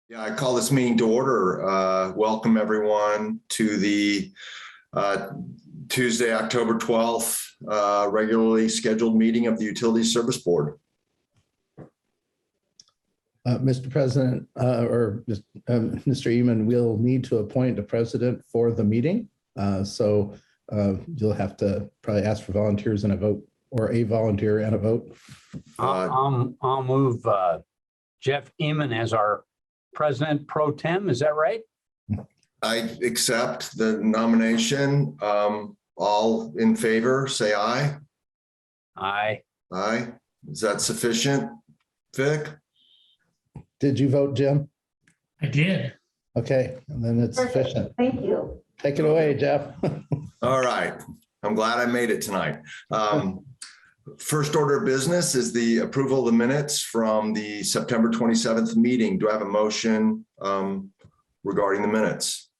Yeah, I call this meeting to order. Welcome everyone to the Tuesday, October 12th, regularly scheduled meeting of the Utility Service Board. Mr. President, Mr. Eman, we'll need to appoint a president for the meeting. So you'll have to probably ask for volunteers and a vote, or a volunteer and a vote. I'll move Jeff Eman as our president pro tem. Is that right? I accept the nomination. All in favor, say aye. Aye. Aye. Is that sufficient, Vic? Did you vote, Jim? I did. Okay, and then it's sufficient. Thank you. Take it away, Jeff. All right. I'm glad I made it tonight. First order of business is the approval of the minutes from the September 27th meeting. Do I have a motion regarding the minutes?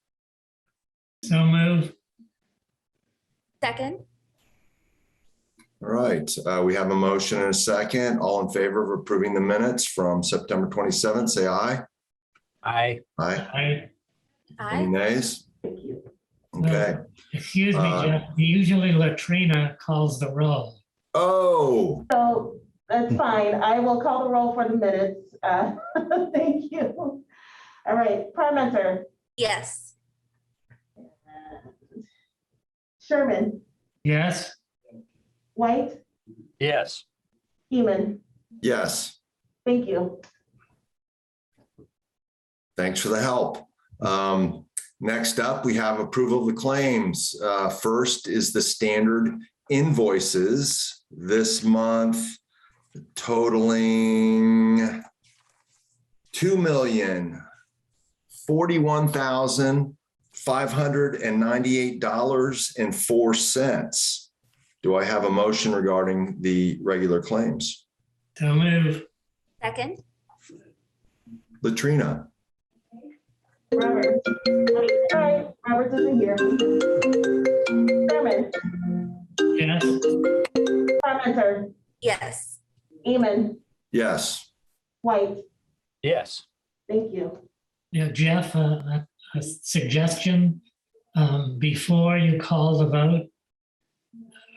So move. Second. All right. We have a motion and a second. All in favor of approving the minutes from September 27th, say aye. Aye. Aye. Any Aye. nays? Thank you. Okay. Excuse me, Jeff. Usually Latrina calls the roll. Oh, So that's fine. I will call the roll for the minutes. Thank you. All right, Parmenter, Yes. Sherman, Yes. White, Yes. Heeman. yes. Thank you. Thanks for the help. Next up, we have approval of the claims. First is the standard invoices this month totaling $2,041,598.04. Do I have a motion regarding the regular claims? So move. Second. Latrina? Robert. All right, Robert isn't here. Sherman, Yes. Parmenter, Yes. Heeman, Yes. White. Yes. Thank you. Yeah, Jeff, a suggestion. Before you call the vote,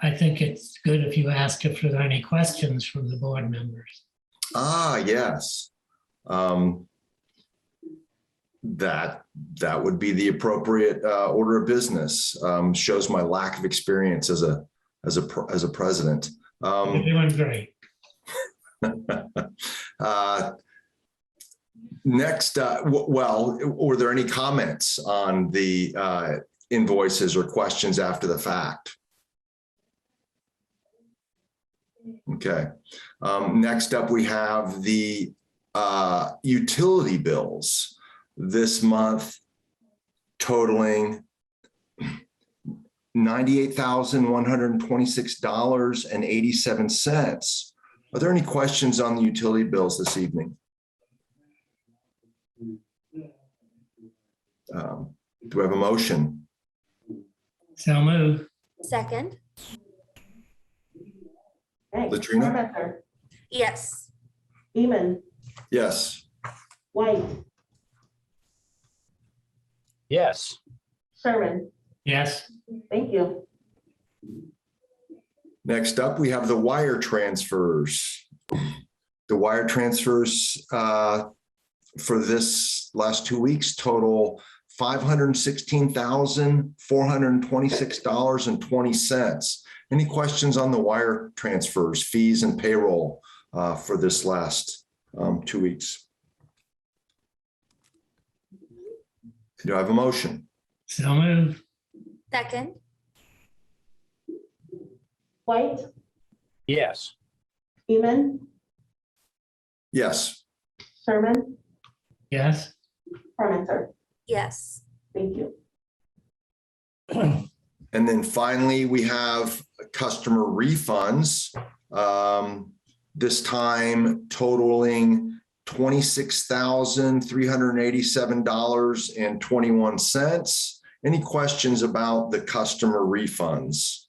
I think it's good if you ask if there are any questions from the board members. Ah, yes. That would be the appropriate order of business. Shows my lack of experience as a president. You're doing great. Next, well, were there any comments on the invoices or questions after the fact? Okay. Next up, we have the utility bills this month totaling $98,126.87. Are there any questions on the utility bills this evening? Do we have a motion? So move. Second. Okay, Latrina? Parmenter, Yes. Heeman, Yes. White, Yes. Sherman. Yes. Thank you. Next up, we have the wire transfers. The wire transfers for this last 2 weeks total $516,426.20. Any questions on the wire transfers, fees, and payroll for this last 2 weeks? Do I have a motion? So move. Second. White, Yes. Heeman, Yes. Sherman, Yes. Parmenter. Yes. Thank you. And then finally, we have customer refunds, this time totaling $26,387.21. Any questions about the customer refunds?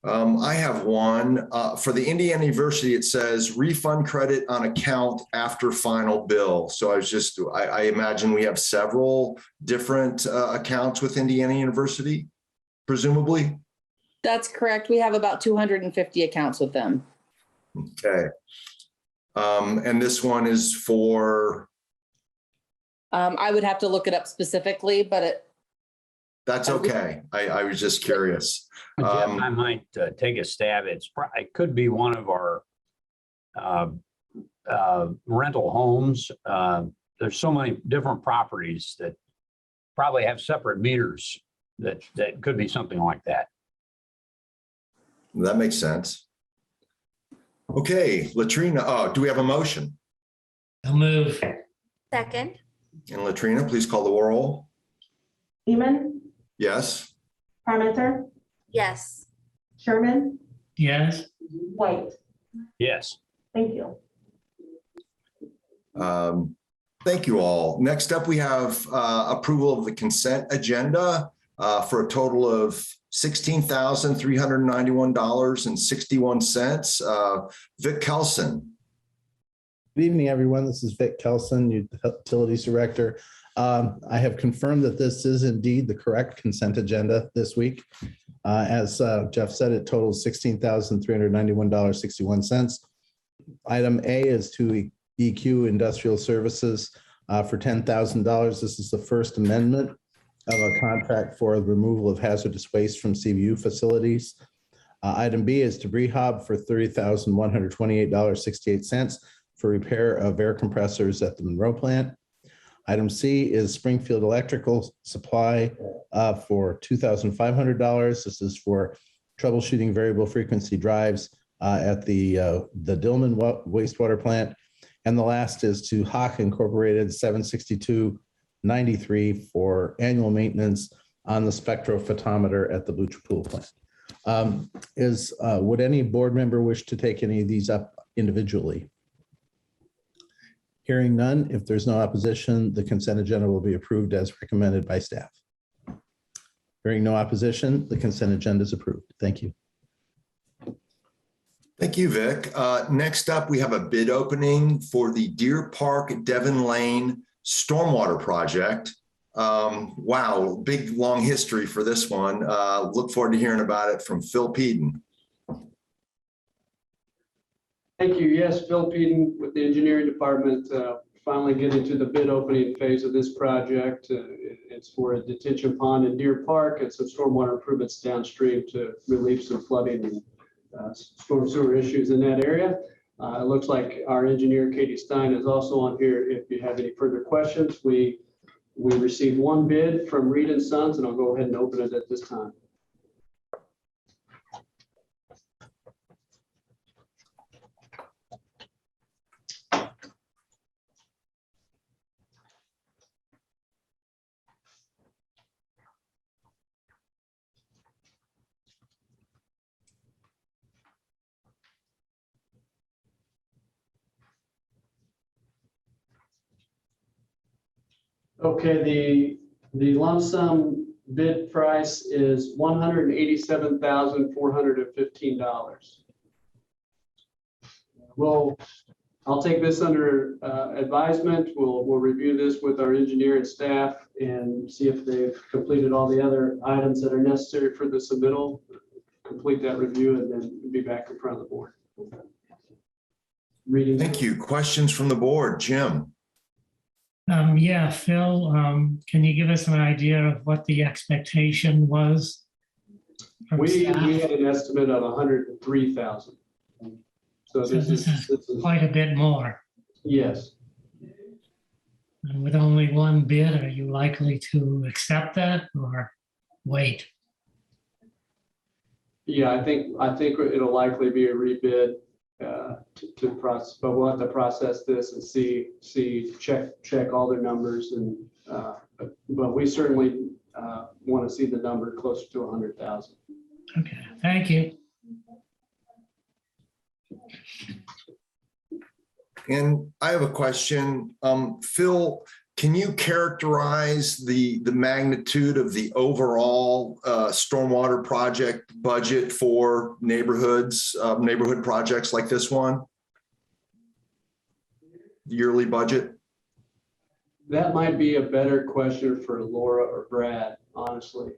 I have one. For the Indiana University, it says refund credit on account after final bill. So I imagine we have several different accounts with Indiana University, presumably. That's correct. We have about 250 accounts with them. Okay. And this one is for, I would have to look it up specifically, but that's okay. I was just curious. Jeff, I might take a stab. It could be one of our rental homes. There's so many different properties that probably have separate meters that could be something like that. That makes sense. Okay, Latrina, do we have a motion? I'll move. Second, And Latrina, please call the roll. Seaman, Yes. Parmenter, yes. Sherman, Yes. White. Yes. Thank you. Thank you all. Next up, we have approval of the consent agenda for a total of $16,391.61. Vic Kelson. Good evening, everyone. This is Vic Kelson, Utilities Director. I have confirmed that this is indeed the correct consent agenda this week. As Jeff said, it totals $16,391.61. Item A is to EQ Industrial Services for $10,000. This is the first amendment of a contract for the removal of hazardous waste from CVU facilities. Item B is to Rehab for $30,128.68 for repair of air compressors at the Monroe plant. Item C is Springfield Electrical Supply for $2,500. This is for troubleshooting variable frequency drives at the Dillman wastewater plant. And the last is to Hawk Incorporated 76293 for annual maintenance on the spectrophotometer at the Butcher Pool plant. Would any board member wish to take any of these up individually? Hearing none, if there's no opposition, the consent agenda will be approved as recommended by staff. Hearing no opposition, the consent agenda is approved. Thank you. Thank you, Vic. Next up, we have a bid opening for the Deer Park Devon Lane Stormwater Project. Wow, big, long history for this one. Look forward to hearing about it from Phil Peden. Thank you. Yes, Phil Peden with the engineering department, finally getting to the bid opening phase of this project. It's for a detention pond in Deer Park and some stormwater improvements downstream to relieve some flooding and storm sewer issues in that area. It looks like our engineer, Katie Stein, is also on here. If you have any further questions, we received one bid from Reed and Sons, and I'll go ahead and open it at this time. Okay, the lump sum bid price is $187,415. I'll take this under advisement. We'll review this with our engineer and staff and see if they've completed all the other items that are necessary for the submittal, complete that review, and then be back in front of the board. Reading. Thank you. Questions from the board? Jim? Yeah, Phil, can you give us an idea of what the expectation was? from We staff? had an estimate of 103,000. So So this is quite a bit more. yes. And with only one bid, are you likely to accept that or wait? Yeah, I think it'll likely be a rebid to process, but we'll have to process this and check all their numbers and but we certainly want to see the number closer to 100,000. Okay, thank you. And I have a question. Phil, Can you characterize the magnitude of the overall stormwater project budget for neighborhoods, neighborhood projects like this one? Yearly budget? That might be a better question for Laura or Brad, honestly.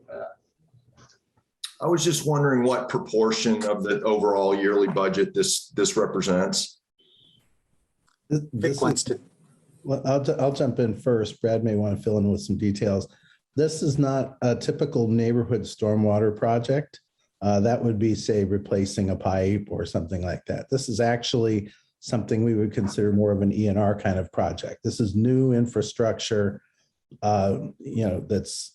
I was just wondering what proportion of the overall yearly budget this represents. This is- Well, I'll jump in first. Brad may want to fill in with some details. This is not a typical neighborhood stormwater project. That would be, say, replacing a pipe or something like that. This is actually something we would consider more of an ENR kind of project. This is new infrastructure, that's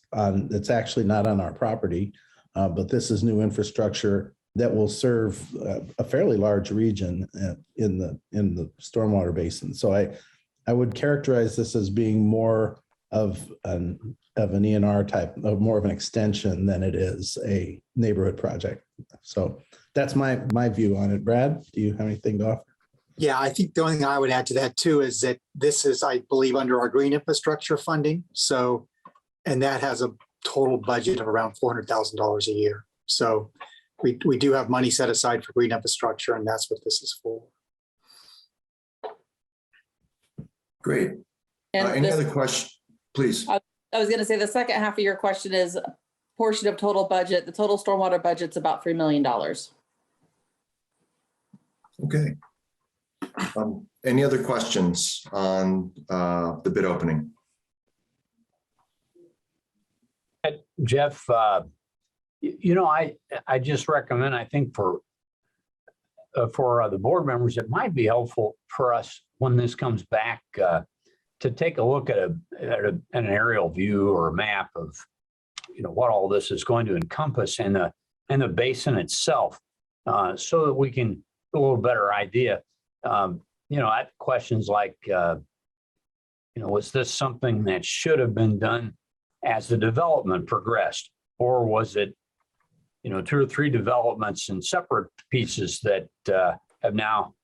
actually not on our property, but this is new infrastructure that will serve a fairly large region in the stormwater basin. So I would characterize this as being more of an ENR type, of more of an extension than it is a neighborhood project. So that's my view on it. Brad, do you have anything to offer? Yeah, I think the only thing I would add to that too is that this is, I believe, under our green infrastructure funding. So, and that has a total budget of around $400,000 a year. So we do have money set aside for green infrastructure, and that's what this is for. Great. And Any this- other question, please? I was going to say the second half of your question is portion of total budget. The total stormwater budget's about $3 million. Okay. Any other questions on the bid opening? Jeff, I just recommend, I think for the board members, it might be helpful for us when this comes back to take a look at an aerial view or a map of, what all this is going to encompass and the basin itself, so that we can get a little better idea. I have questions like, was this something that should have been done as the development progressed, or was it, 2 or 3 developments in separate pieces that have now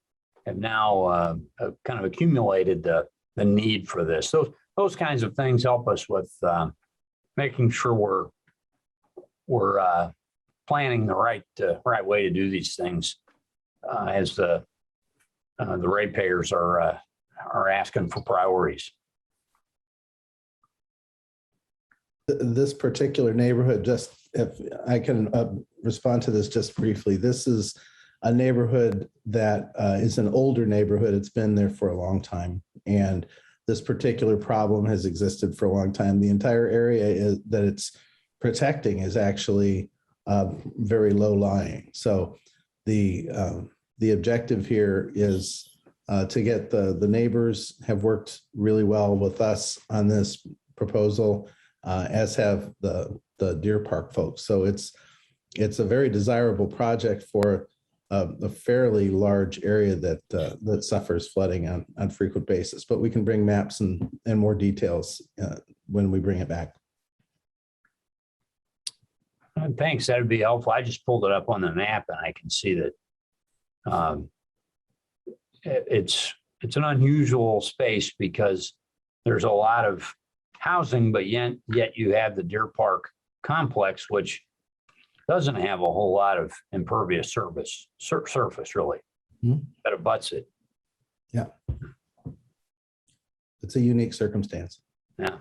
kind of accumulated the need for this? Those kinds of things help us with making sure we're planning the right way to do these things as the ratepayers are asking for priorities. This particular neighborhood, just if I can respond to this just briefly, this is a neighborhood that is an older neighborhood. It's been there for a long time. And this particular problem has existed for a long time. The entire area that it's protecting is actually very low lying. So the objective here is to get the neighbors have worked really well with us on this proposal, as have the Deer Park folks. So it's a very desirable project for a fairly large area that suffers flooding on frequent basis. But we can bring maps and more details when we bring it back. Thanks, that'd be helpful. I just pulled it up on the map and I can see that it's an unusual space because there's a lot of housing, but yet you have the Deer Park complex, which doesn't have a whole lot of impervious surface really, that abuts it. Yeah. It's a unique circumstance. Yeah.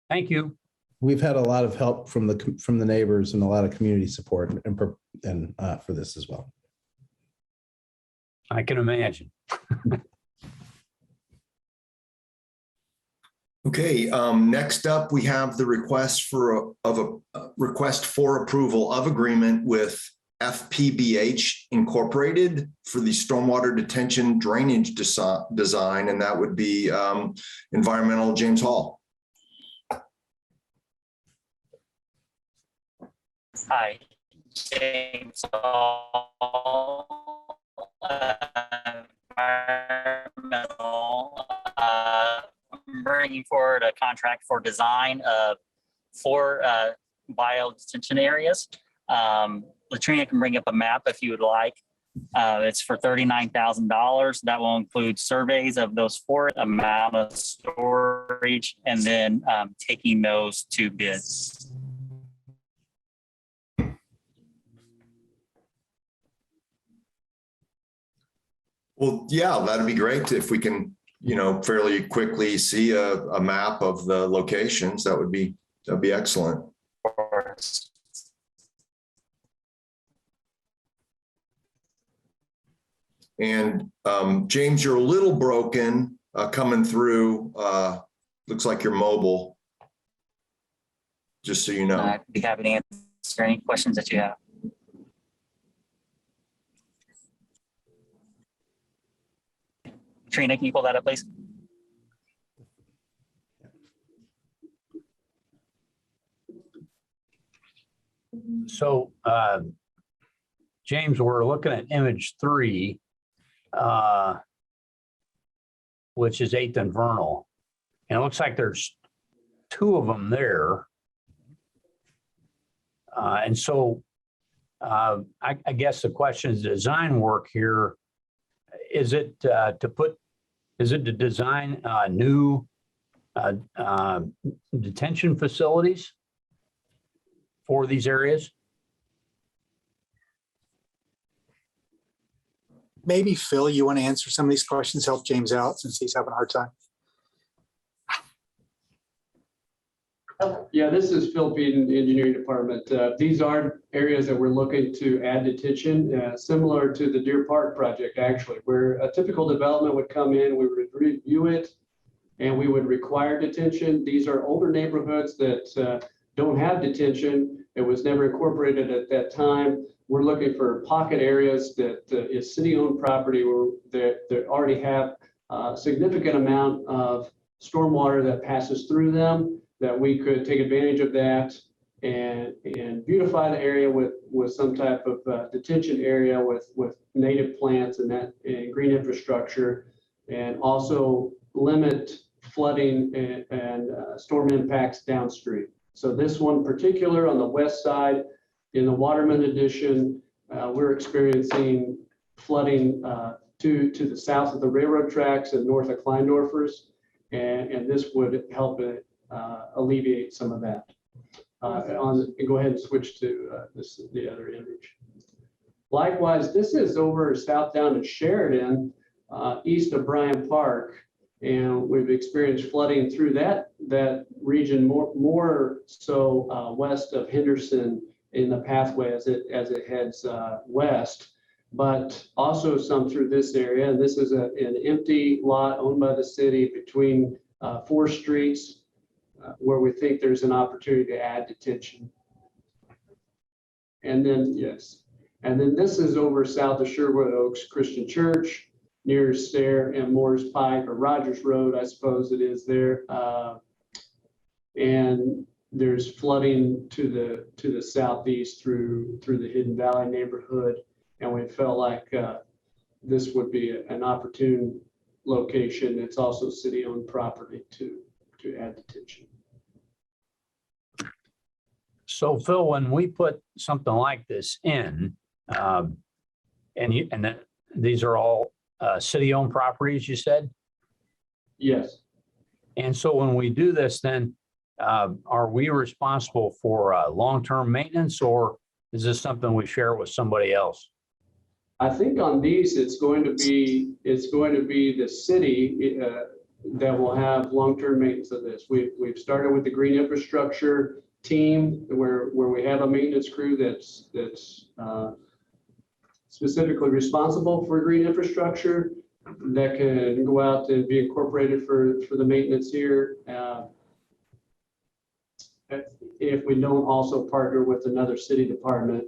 Thank you. We've had a lot of help from the neighbors and a lot of community support and for this as well. I can imagine. Okay, next up, we have the request for request for approval of agreement with FPBH Incorporated for the stormwater detention drainage design, and that would be environmental James Hall. Hi, James Hall, environmental. I'm bringing forward a contract for design of 4 bio detention areas. Latrina can bring up a map if you would like. It's for $39,000. That will include surveys of those four, amount of storage, and then taking those to bids. Well, yeah, that'd be great if we can, fairly quickly see a map of the locations. That'd be excellent. And James, you're a little broken coming through. Looks like you're mobile. Just so you know. I'd be happy to answer any questions that you have. Trina, can you pull that up, please? So, James, we're looking at image 3, which is 8th and Vernal. And it looks like there's 2 of them there. And so I guess the question is design work here. Is it to design new detention facilities for these areas? Maybe Phil, you want to answer some of these questions, help James out since he's having a hard time. Yeah, this is Phil Peden, the engineering department. These are areas that we're looking to add detention, similar to the Deer Park project, actually, where a typical development would come in, we would review it, and we would require detention. These are older neighborhoods that don't have detention. It was never incorporated at that time. We're looking for pocket areas that is city-owned property where they already have a significant amount of stormwater that passes through them, that we could take advantage of that and beautify the area with some type of detention area with native plants and green infrastructure, and also limit flooding and storm impacts downstream. So this one particular on the west side in the Waterman addition, we're experiencing flooding to the south of the railroad tracks and north of Kleindorfers, and this would help it alleviate some of that. Go ahead and switch to the other image. Likewise, this is over south down in Sheridan, east of Bryan Park, and we've experienced flooding through that region more so west of Henderson in the pathway as it heads west, but also some through this area. And this is an empty lot owned by the city between 4 streets. Where we think there's an opportunity to add detention. And then, yes. And then this is over south of Sherwood Oaks Christian Church, near Stair and Moore's Pike, or Rogers Road, I suppose it is there. And there's flooding to the southeast through the Hidden Valley neighborhood. And we felt like this would be an opportune location. It's also city-owned property to add detention. So Phil, when we put something like this in, these are all city-owned properties, you said? Yes. And so when we do this, then are we responsible for long-term maintenance, or is this something we share with somebody else? I think on these, it's going to be the city that will have long-term maintenance of this. We've started with the green infrastructure team where we have a maintenance crew that's specifically responsible for green infrastructure that can go out and be incorporated for the maintenance here. If we don't also partner with another city department,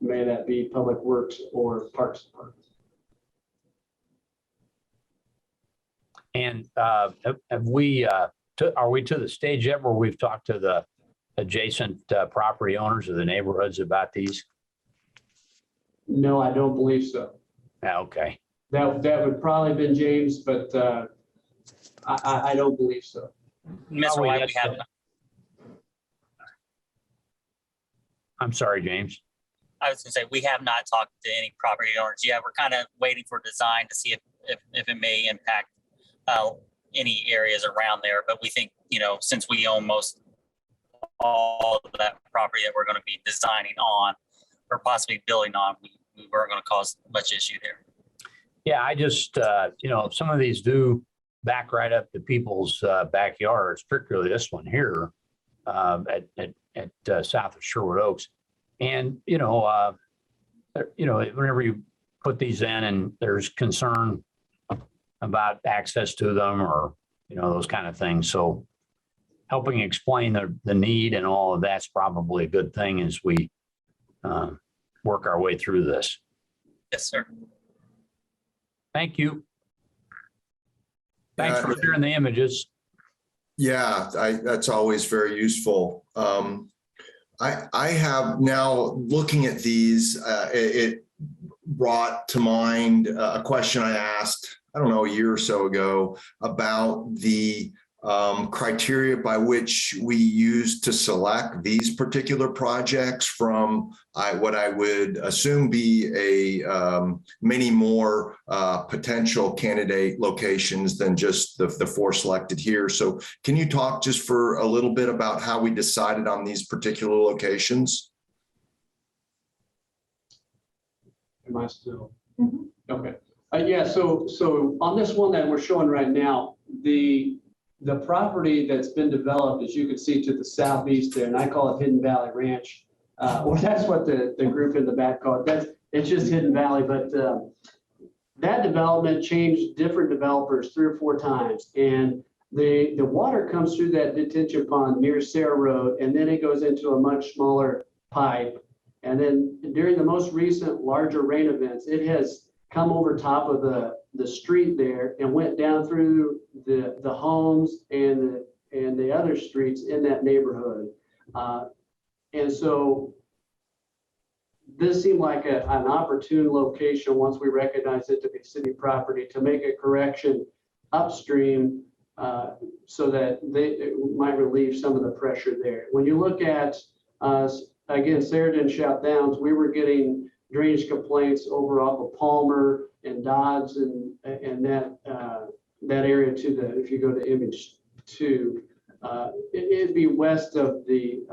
may that be Public Works or Parks Department. And are we to the stage yet where we've talked to the adjacent property owners of the neighborhoods about these? No, I don't believe so. Okay. That would probably been James, but I don't believe so. Mr. White, I'm sorry, James. I was gonna say, we have not talked to any property owners yet. We're kind of waiting for design to see if it may impact any areas around there. But we think, since we own all of that property that we're going to be designing on or possibly building on, we weren't going to cause much issue there. Yeah, I just, some of these do back right up to people's backyards, particularly this one here at south of Sherwood Oaks. And, whenever you put these in and there's concern about access to them or, those kind of things. So helping explain the need and all of that's probably a good thing as we work our way through this. Yes, sir. Thank you. Thanks for sharing the images. Yeah, that's always very useful. I have now looking at these, it brought to mind a question I asked, I don't know, a year or so ago about the criteria by which we use to select these particular projects from what I would assume be many more potential candidate locations than just the 4 selected here. So can you talk just for a little bit about how we decided on these particular locations? Am I still? Okay. Yeah, so on this one that we're showing right now, the property that's been developed, as you can see to the southeast there, and I call it Hidden Valley Ranch, or that's what the group in the back call it. It's just Hidden Valley, but that development changed different developers 3 or 4 times. And the water comes through that detention pond near Sarah Road, and then it goes into a much smaller pipe. And then during the most recent larger rain events, it has come over top of the street there and went down through the homes and the other streets in that neighborhood. And so this seemed like an opportune location once we recognized it to be city property to make a correction upstream so that it might relieve some of the pressure there. When you look at, again, Sheridan Shout Downs, we were getting drainage complaints over off of Palmer and Dodds and that area to if you go to image 2, it'd be west of the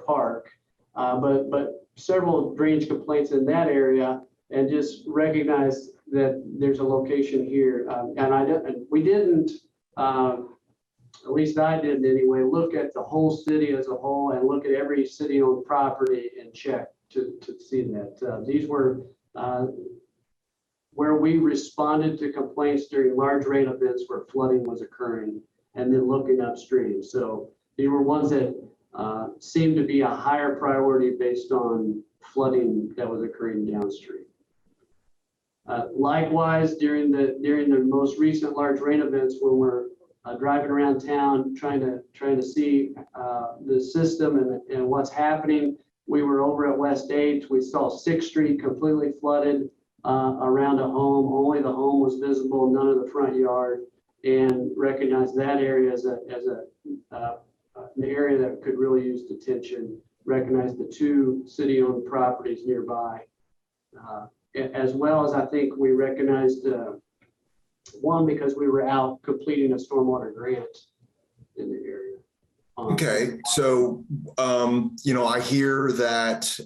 park, but several drainage complaints in that area, and just recognize that there's a location here. And we didn't, at least I didn't anyway, look at the whole city as a whole and look at every city-owned property and check to see that. These were where we responded to complaints during large rain events where flooding was occurring, and then looking upstream. So these were ones that seemed to be a higher priority based on flooding that was occurring downstream. Likewise, during the most recent large rain events, when we're driving around town trying to see the system and what's happening, we were over at West 8th. We saw 6th Street completely flooded around a home. Only the home was visible, none of the front yard, and recognized that area as an area that could really use detention. Recognized the 2 city-owned properties nearby, as well as I think we recognized one because we were out completing a stormwater grant in the area. Okay, so, I hear that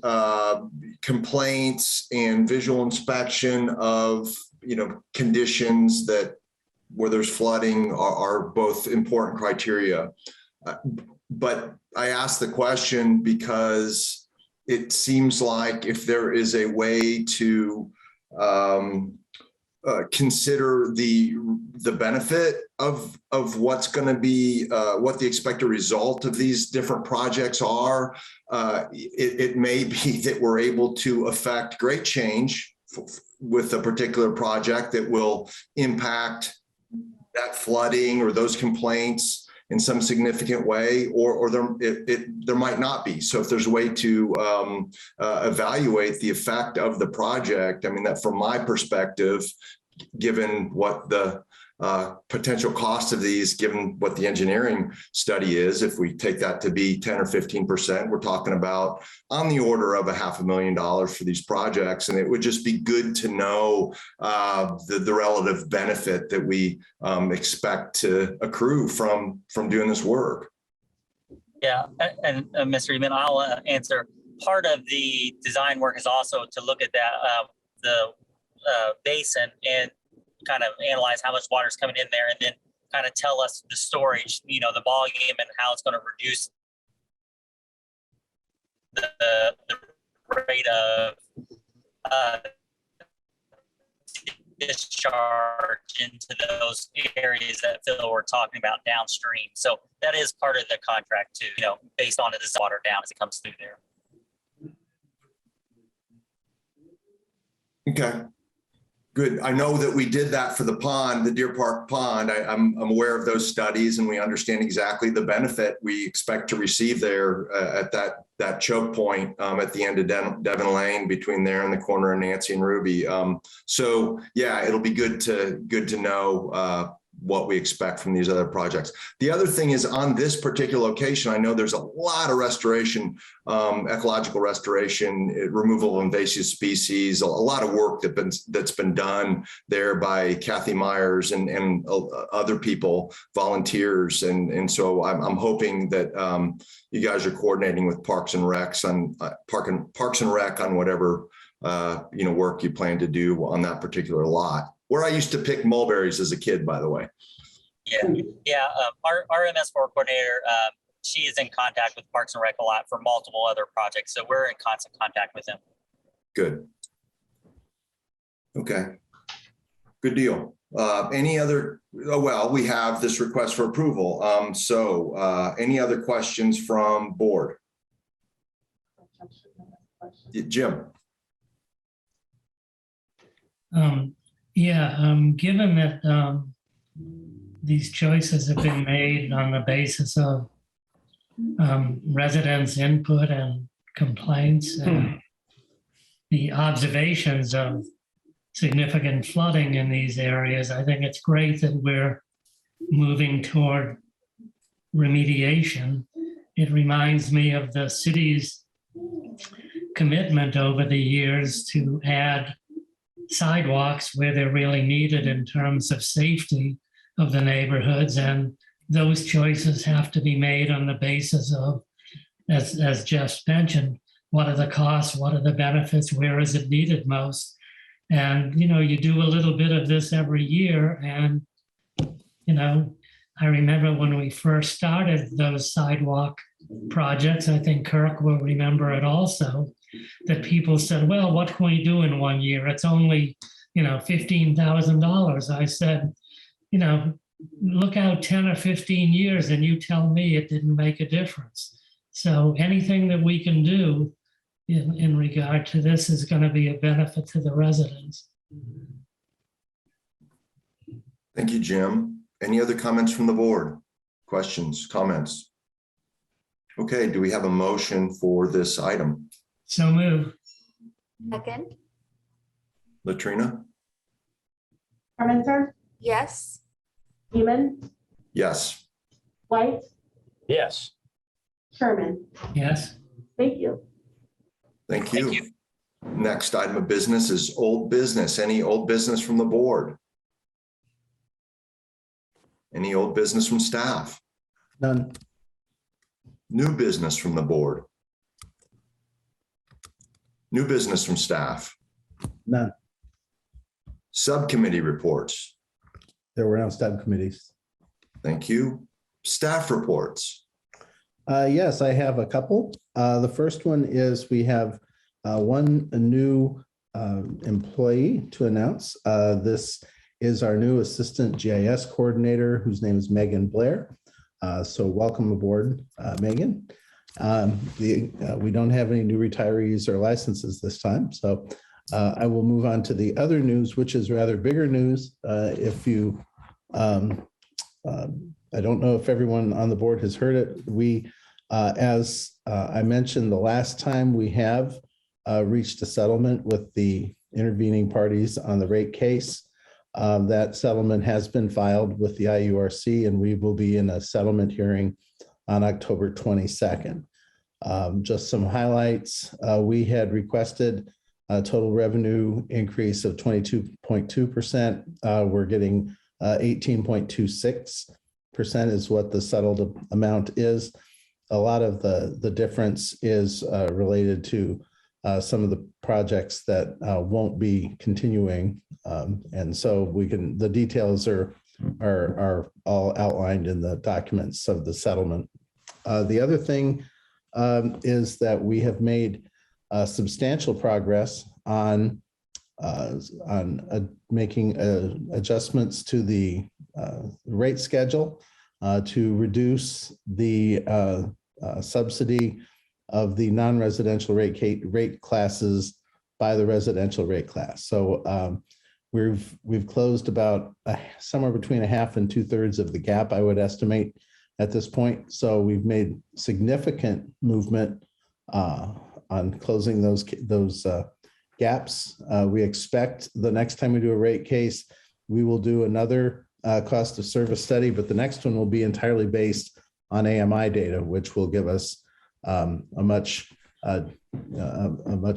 complaints and visual inspection of, conditions where there's flooding are both important criteria. But I ask the question because it seems like if there is a way to consider the benefit of what's going to be what the expected result of these different projects are, it may be that we're able to affect great change with a particular project that will impact that flooding or those complaints in some significant way, or there might not be. So if there's a way to evaluate the effect of the project, I mean, that from my perspective, given what the potential cost of these, given what the engineering study is. If we take that to be 10 or 15%, we're talking about on the order of $500,000 for these projects. And it would just be good to know the relative benefit that we expect to accrue from doing this work. Yeah, and Mr. Eman, I'll answer. Part of the design work is also to look at that the basin and kind of analyze how much water is coming in there, and then kind of tell us the storage, the volume and how it's going to reduce the rate of discharge into those areas that Phil were talking about downstream. So that is part of the contract too, based on the water down as it comes through there. Okay, good. I know that we did that for the pond, the Deer Park Pond. I'm aware of those studies, and we understand exactly the benefit we expect to receive there at that choke point at the end of Devon Lane, between there and the corner of Nancy and Ruby. So yeah, it'll be good to know what we expect from these other projects. The other thing is, on this particular location, I know there's a lot of restoration, ecological restoration, removal of invasive species, a lot of work that's been done there by Kathy Myers and other people, volunteers. And so I'm hoping that you guys are coordinating with Parks and Rec on whatever work you plan to do on that particular lot, where I used to pick mulberries as a kid, by the way. Yeah. Our MS4 coordinator, she is in contact with Parks and Rec a lot for multiple other projects. So we're in constant contact with him. Good. Okay. Good deal. Any other, we have this request for approval. So any other questions from board? Jim. Given that these choices have been made on the basis of residents' input and complaints and the observations of significant flooding in these areas, I think it's great that we're moving toward remediation. It reminds me of the city's commitment over the years to add sidewalks where they're really needed in terms of safety of the neighborhoods, and those choices have to be made on the basis of, as Jeff mentioned, what are the costs, what are the benefits, where is it needed most? And you do a little bit of this every year, and I remember when we first started those sidewalk projects, I think Kirk will remember it also, that people said, well, what can we do in 1 year? It's only, $15,000. I said, look out 10 or 15 years and you tell me it didn't make a difference. So anything that we can do in regard to this is going to be a benefit to the residents. Thank you, Jim. Any other comments from the board? Questions, comments? Okay, do we have a motion for this item? So move. Second, Latrina? Parmenter, yes. Seaman, Yes. White, Yes. Sherman. Yes. Thank you. Thank you. Next item of business is old business. Any old business from the board? Any old business from staff? None. New business from the board? New business from staff? None. Subcommittee reports? There were no subcommittees. Thank you. Staff reports? Yes, I have a couple. The first one is we have one new employee to announce. This is our new assistant GIS coordinator, whose name is Megan Blair. So welcome aboard, Megan. We don't have any new retirees or licenses this time. So I will move on to the other news, which is rather bigger news. I don't know if everyone on the board has heard it. We, as I mentioned the last time, we have reached a settlement with the intervening parties on the rate case. That settlement has been filed with the IURC, and we will be in a settlement hearing on October 22nd. Just some highlights. We had requested a total revenue increase of 22.2%. We're getting 18.26% is what the settled amount is. A lot of the difference is related to some of the projects that won't be continuing. And so the details are all outlined in the documents of the settlement. The other thing is that we have made substantial progress on making adjustments to the rate schedule to reduce the subsidy of the non-residential rate classes by the residential rate class. So we've closed about somewhere between a half and 2/3 of the gap, I would estimate at this point. So we've made significant movement on closing those gaps. We expect the next time we do a rate case, we will do another cost of service study, but the next one will be entirely based on AMI data, which will give us a much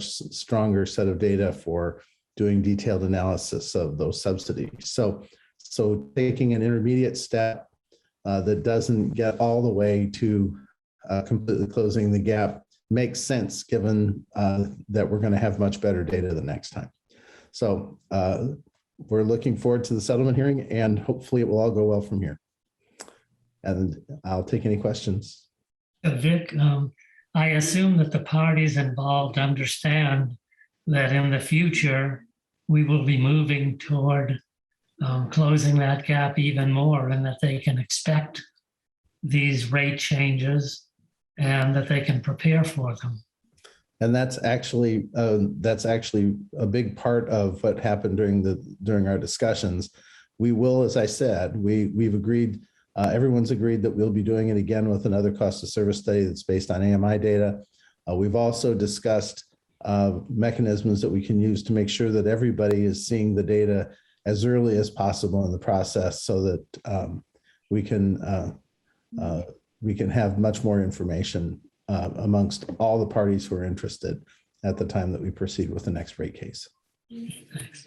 stronger set of data for doing detailed analysis of those subsidies. So taking an intermediate step that doesn't get all the way to completely closing the gap makes sense, given that we're going to have much better data the next time. So we're looking forward to the settlement hearing, and hopefully it will all go well from here. And I'll take any questions. Vic, I assume that the parties involved understand that in the future, we will be moving toward closing that gap even more, and that they can expect these rate changes and that they can prepare for them. And that's actually a big part of what happened during our discussions. We will, as I said, we've agreed, everyone's agreed that we'll be doing it again with another cost of service study that's based on AMI data. We've also discussed mechanisms that we can use to make sure that everybody is seeing the data as early as possible in the process, so that we can have much more information amongst all the parties who are interested at the time that we proceed with the next rate case. Thanks.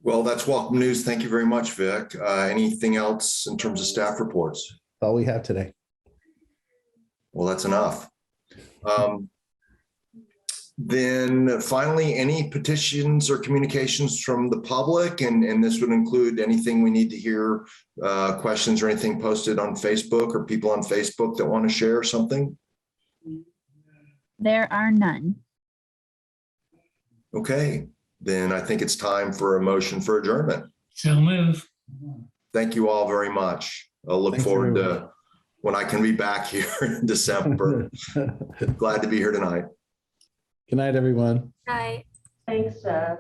Well, that's welcome news. Thank you very much, Vic. Anything else in terms of staff reports? That's all we have today. Well, that's enough. Then finally, any petitions or communications from the public? And this would include anything we need to hear, questions or anything posted on Facebook, or people on Facebook that want to share something? There are none. Okay, then I think it's time for a motion for adjournment. So move. Thank you all very much. I'll look Thanks, forward everyone. to when I can be back here in December. Glad to be here tonight. Good night, everyone. Right. Thanks, Jeff.